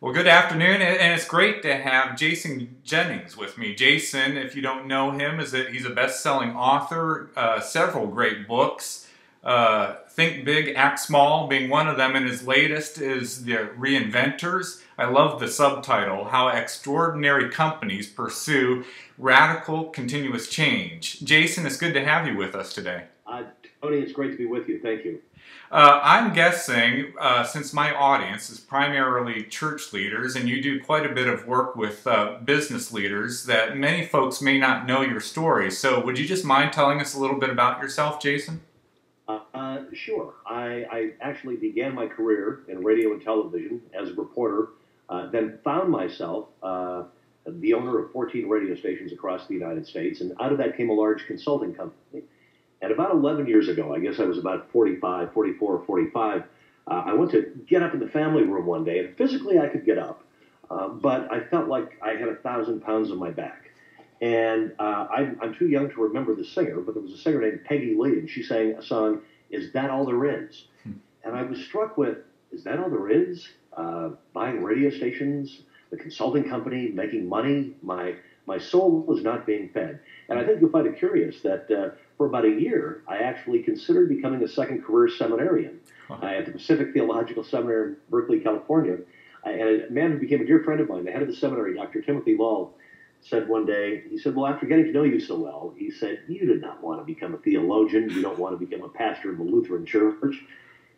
Well, good afternoon, and it's great to have Jason Jennings with me. Jason, if you don't know him, he's a best-selling author, several great books, Think Big, Act Small being one of them, and his latest is the Reinventors. I love the subtitle, How Extraordinary Companies Pursue Radical Continuous Change. Jason, it's good to have you with us today. Tony, it's great to be with you. Thank you. I'm guessing, since my audience is primarily church leaders, and you do quite a bit of work with business leaders, that many folks may not know your story. So would you just mind telling us a little bit about yourself, Jason? Sure. I actually began my career in radio and television as a reporter, then found myself the owner of 14 radio stations across the United States, and out of that came a large consulting company. And about 11 years ago, I guess I was about 44 or 45, I went to get up in the family room one day, and physically I could get up, but I felt like I had 1,000 pounds on my back. And I'm too young to remember the singer, but there was a singer named Peggy Lee, and she sang a song, Is That All There Is? And I was struck with, is that all there is? Buying radio stations, the consulting company, making money, my soul was not being fed. And I think you'll find it curious that for about a year, I actually considered becoming a second career seminarian at the Pacific Theological Seminary in Berkeley, California. And a man who became a dear friend of mine, the head of the seminary, Dr. Timothy Lall, said one day, he said, well, after getting to know you so well, he said, you did not want to become a theologian. You don't want to become a pastor of a Lutheran church.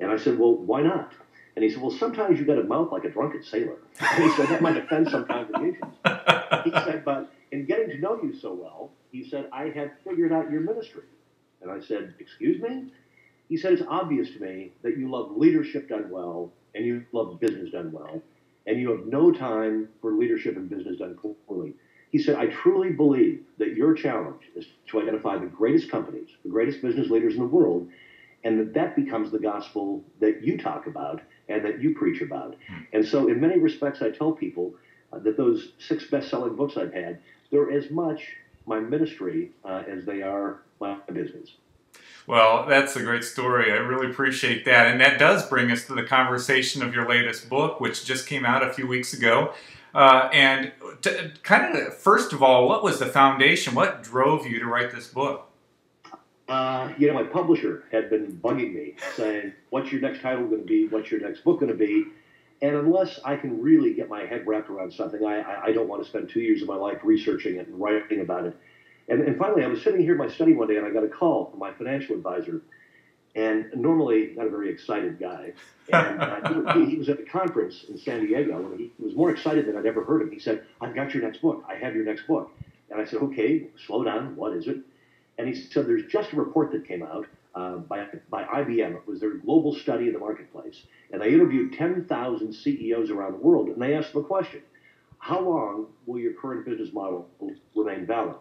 And I said, well, why not? And he said, well, sometimes you've got a mouth like a drunken sailor. And he said, that might offend some congregations. He said, but in getting to know you so well, he said, I had figured out your ministry. And I said, excuse me? He said, it's obvious to me that you love leadership done well, and you love business done well, and you have no time for leadership and business done poorly. He said, I truly believe that your challenge is to identify the greatest companies, the greatest business leaders in the world, and that becomes the gospel that you talk about and that you preach about. And so in many respects, I tell people that those 6 best-selling books I've had, they're as much my ministry as they are my business. Well, that's a great story. I really appreciate that. And that does bring us to the conversation of your latest book, which just came out a few weeks ago. First of all, what was the foundation? What drove you to write this book? My publisher had been bugging me, saying, what's your next title going to be? What's your next book going to be? And unless I can really get my head wrapped around something, I don't want to spend 2 years of my life researching it and writing about it. And finally, I was sitting here in my study one day, and I got a call from my financial advisor, and normally not a very excited guy. And he was at the conference in San Diego, and he was more excited than I'd ever heard him. He said, I've got your next book. I have your next book. And I said, okay, slow down. What is it? And he said, there's just a report that came out by IBM. It was their global study of the marketplace. And they interviewed 10,000 CEOs around the world, and they asked them a question. How long will your current business model remain valid?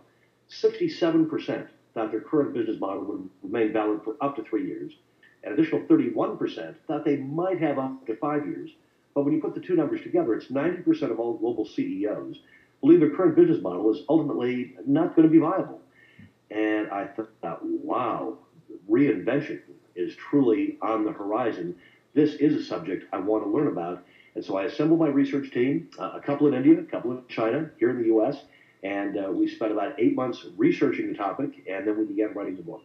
67% thought their current business model would remain valid for up to 3 years. An additional 31% thought they might have up to 5 years. But when you put the two numbers together, it's 90% of all global CEOs believe their current business model is ultimately not going to be viable. And I thought, wow, reinvention is truly on the horizon. This is a subject I want to learn about. And so I assembled my research team, a couple in India, a couple in China, here in the U.S., and we spent about 8 months researching the topic, and then we began writing the book.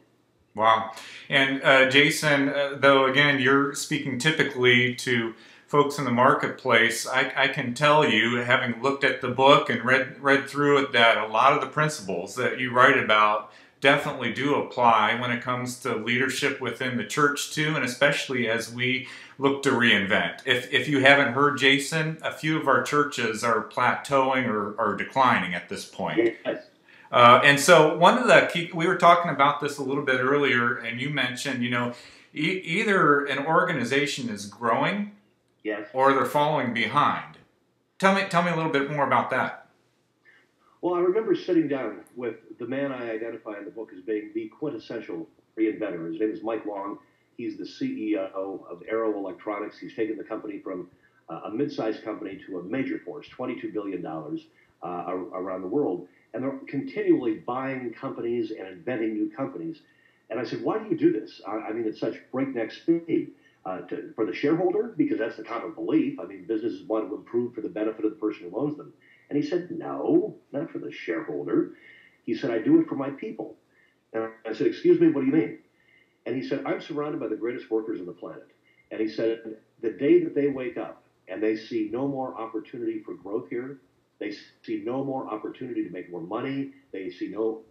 Wow. And Jason, though, again, you're speaking typically to folks in the marketplace, I can tell you, having looked at the book and read through it, that a lot of the principles that you write about definitely do apply when it comes to leadership within the church too, and especially as we look to reinvent. If you haven't heard, Jason, a few of our churches are plateauing or declining at this point. Yes. And so one of the key, we were talking about this a little bit earlier, and you mentioned, either an organization is growing, Yes. or they're falling behind. Tell me a little bit more about that. Well, I remember sitting down with the man I identify in the book as being the quintessential reinventor. His name is Mike Long. He's the CEO of Arrow Electronics. He's taken the company from a mid-sized company to a major force, $22 billion around the world. And they're continually buying companies and inventing new companies. And I said, why do you do this? I mean, at such breakneck speed. For the shareholder, because that's the common belief. I mean, businesses want to improve for the benefit of the person who owns them. And he said, no, not for the shareholder. He said, I do it for my people. And I said, excuse me, what do you mean? And he said, I'm surrounded by the greatest workers on the planet. And he said, the day that they wake up and they see no more opportunity for growth here, they see no more opportunity to make more money, they see no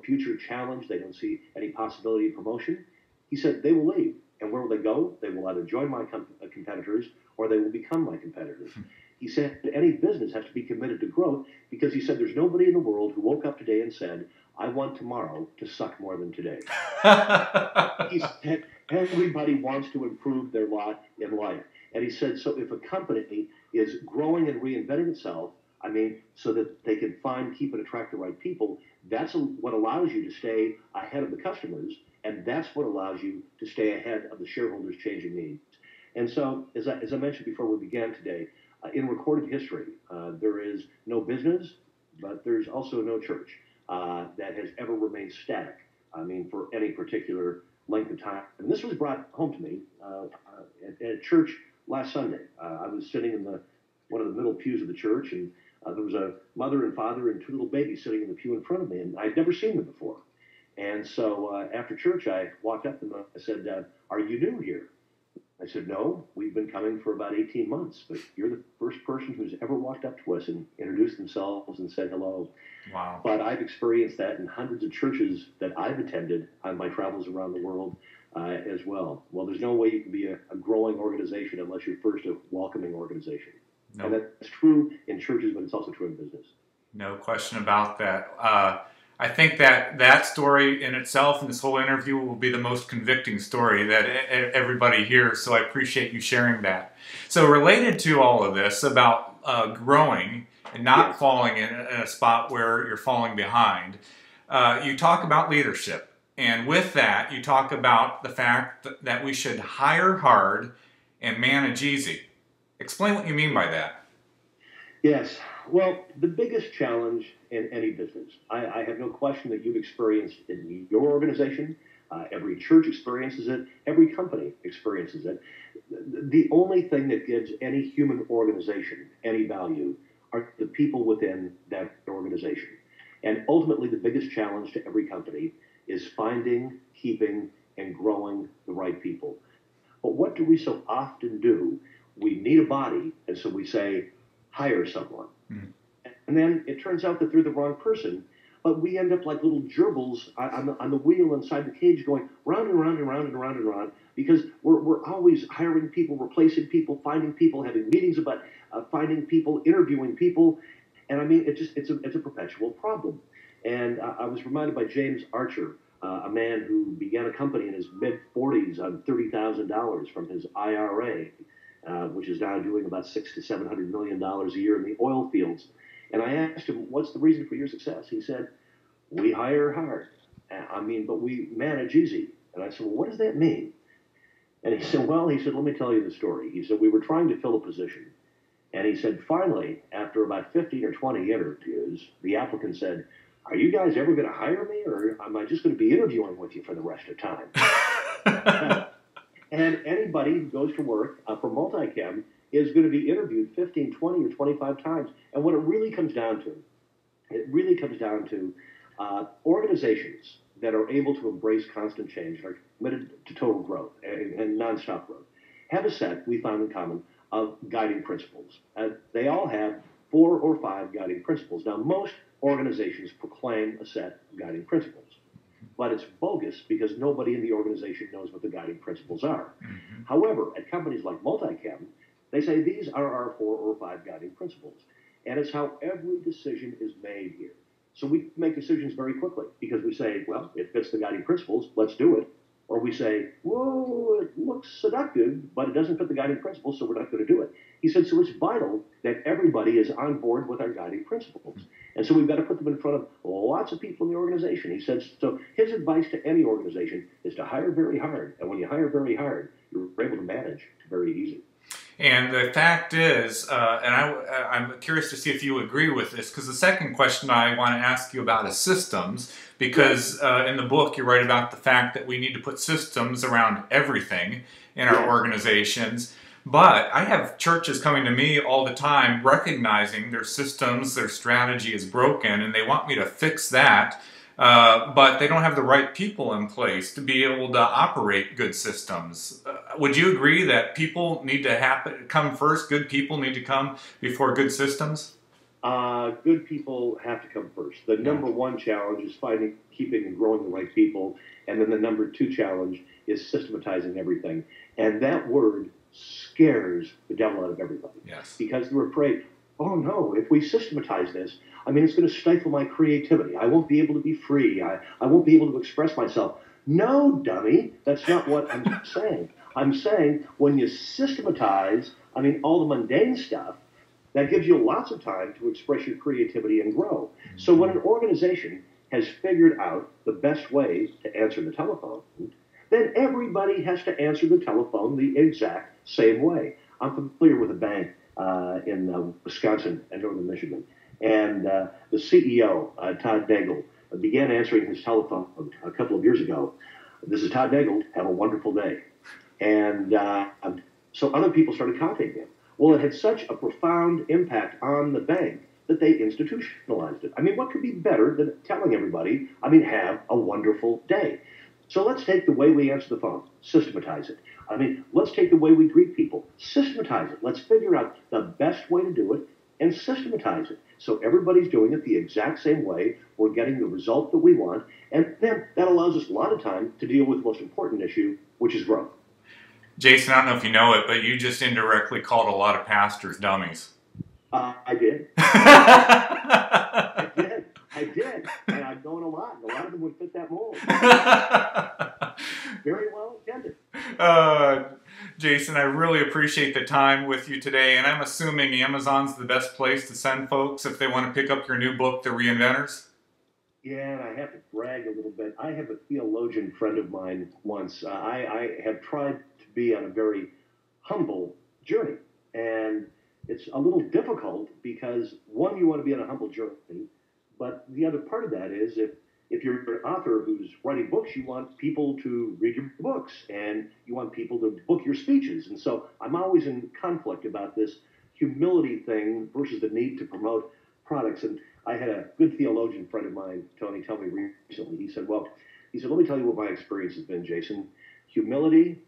future challenge, they don't see any possibility of promotion, he said, they will leave. And where will they go? They will either join my competitors or they will become my competitors. He said any business has to be committed to growth because he said there's nobody in the world who woke up today and said, I want tomorrow to suck more than today. He said everybody wants to improve their lot in life. And he said, so if a company is growing and reinventing itself, I mean, so that they can find, keep, and attract the right people, that's what allows you to stay ahead of the customers, and that's what allows you to stay ahead of the shareholders' changing needs. And so, as I mentioned before we began today, in recorded history, there is no business, but there's also no church that has ever remained static, I mean, for any particular length of time. And this was brought home to me at church last Sunday. I was sitting in one of the middle pews of the church, and there was a mother and father and two little babies sitting in the pew in front of me, and I'd never seen them before. And so after church, I walked up and I said, are you new here? I said, no, we've been coming for about 18 months, but you're the first person who's ever walked up to us and introduced themselves and said hello. Wow. But I've experienced that in hundreds of churches that I've attended on my travels around the world as well. Well, there's no way you can be a growing organization unless you're first a welcoming organization. No. And that's true in churches, but it's also true in business. No question about that. I think that story in itself and this whole interview will be the most convicting story that everybody hears, so I appreciate you sharing that. So related to all of this about growing and not falling in a spot where you're falling behind, you talk about leadership. And with that, you talk about the fact that we should hire hard and manage easy. Explain what you mean by that. Yes. Well, the biggest challenge in any business, I have no question that you've experienced in your organization. Every church experiences it. Every company experiences it. The only thing that gives any human organization any value are the people within that organization. And ultimately, the biggest challenge to every company is finding, keeping, and growing the right people. But what do we so often do? We need a body, and so we say, hire someone. Mm. And then it turns out that they're the wrong person, but we end up like little gerbils on the wheel inside the cage going round and round and round and round and round because we're always hiring people, replacing people, finding people, having meetings about finding people, interviewing people. And I mean, it's a perpetual problem. And I was reminded by James Archer, a man who began a company in his mid-40s on $30,000 from his IRA, which is now doing about $600 to $700 million a year in the oil fields. And I asked him, what's the reason for your success? He said, we hire hard. I mean, but we manage easy. And I said, well, what does that mean? And he said, let me tell you the story. He said, we were trying to fill a position. And he said, finally, after about 15 or 20 interviews, the applicant said, are you guys ever going to hire me, or am I just going to be interviewing with you for the rest of time? And anybody who goes to work for Multichem is going to be interviewed 15, 20, or 25 times. And what it really comes down to, organizations that are able to embrace constant change and are committed to total growth and nonstop growth have a set, we found in common, of guiding principles. They all have 4 or 5 guiding principles. Now, most organizations proclaim a set of guiding principles. But it's bogus because nobody in the organization knows what the guiding principles are. Mm-hmm. However, at companies like Multichem, they say these are our 4 or 5 guiding principles. And it's how every decision is made here. So we make decisions very quickly because we say, well, it fits the guiding principles, let's do it. Or we say, whoa, it looks seductive, but it doesn't fit the guiding principles, so we're not going to do it. He said, so it's vital that everybody is on board with our guiding principles. And so we've got to put them in front of lots of people in the organization. He said, so his advice to any organization is to hire very hard. And when you hire very hard, you're able to manage very easy. And the fact is, and I'm curious to see if you agree with this, because the second question I want to ask you about is systems, because in the book you write about the fact that we need to put systems around everything, in our organizations. But I have churches coming to me all the time recognizing their systems, their strategy is broken, and they want me to fix that. But they don't have the right people in place to be able to operate good systems. Would you agree that people need to come first? Good people need to come before good systems? Good people have to come first. The number one challenge is finding, keeping, and growing the right people. And then the number two challenge is systematizing everything. And that word scares the devil out of everybody. Yes. Because they're afraid, oh no, if we systematize this, I mean, it's going to stifle my creativity. I won't be able to be free. I won't be able to express myself. No, dummy, that's not what I'm saying. I'm saying when you systematize, I mean, all the mundane stuff, that gives you lots of time to express your creativity and grow. So when an organization has figured out the best way to answer the telephone, then everybody has to answer the telephone the exact same way. I'm familiar with a bank in Wisconsin and northern Michigan. And the CEO, Todd Nagel, began answering his telephone a couple of years ago. This is Todd Nagel. Have a wonderful day. And so other people started contacting him. Well, it had such a profound impact on the bank that they institutionalized it. I mean, what could be better than telling everybody, I mean, have a wonderful day? So let's take the way we answer the phone, systematize it. I mean, let's take the way we greet people, systematize it. Let's figure out the best way to do it and systematize it. So everybody's doing it the exact same way. We're getting the result that we want. And then that allows us a lot of time to deal with the most important issue, which is growth. Jason, I don't know if you know it, but you just indirectly called a lot of pastors dummies. I did. I did. And I've known a lot. And a lot of them would fit that mold. Very well intended. Jason, I really appreciate the time with you today. And I'm assuming Amazon's the best place to send folks if they want to pick up your new book, The Reinventors. Yeah, and I have to brag a little bit. I have a theologian friend of mine once. I have tried to be on a very humble journey. And it's a little difficult because, one, you want to be on a humble journey, but the other part of that is if you're an author who's writing books, you want people to read your books and you want people to book your speeches. And so I'm always in conflict about this humility thing versus the need to promote products. And I had a good theologian friend of mine, Tony, tell me recently, he said, let me tell you what my experience has been, Jason. Humility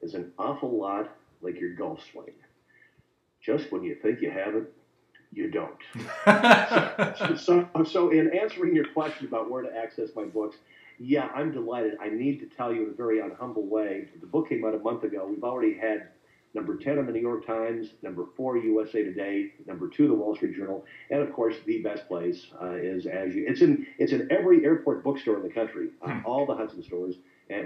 is an awful lot like your golf swing. Just when you think you have it, you don't. So in answering your question about where to access my books, yeah, I'm delighted. I need to tell you in a very unhumble way, the book came out a month ago. We've already had number 10 on the New York Times, number 4 USA Today, number 2 the Wall Street Journal, and of course the best place is it's in every airport bookstore in the country, all the Hudson stores.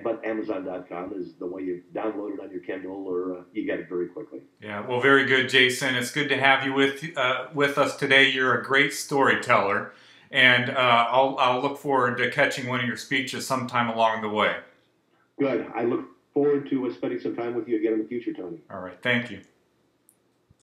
But Amazon.com is the way you download it on your Kindle, or you get it very quickly. Yeah, well, very good, Jason. It's good to have you with us today. You're a great storyteller, and I'll look forward to catching one of your speeches sometime along the way. Good. I look forward to spending some time with you again in the future, Tony. All right. Thank you.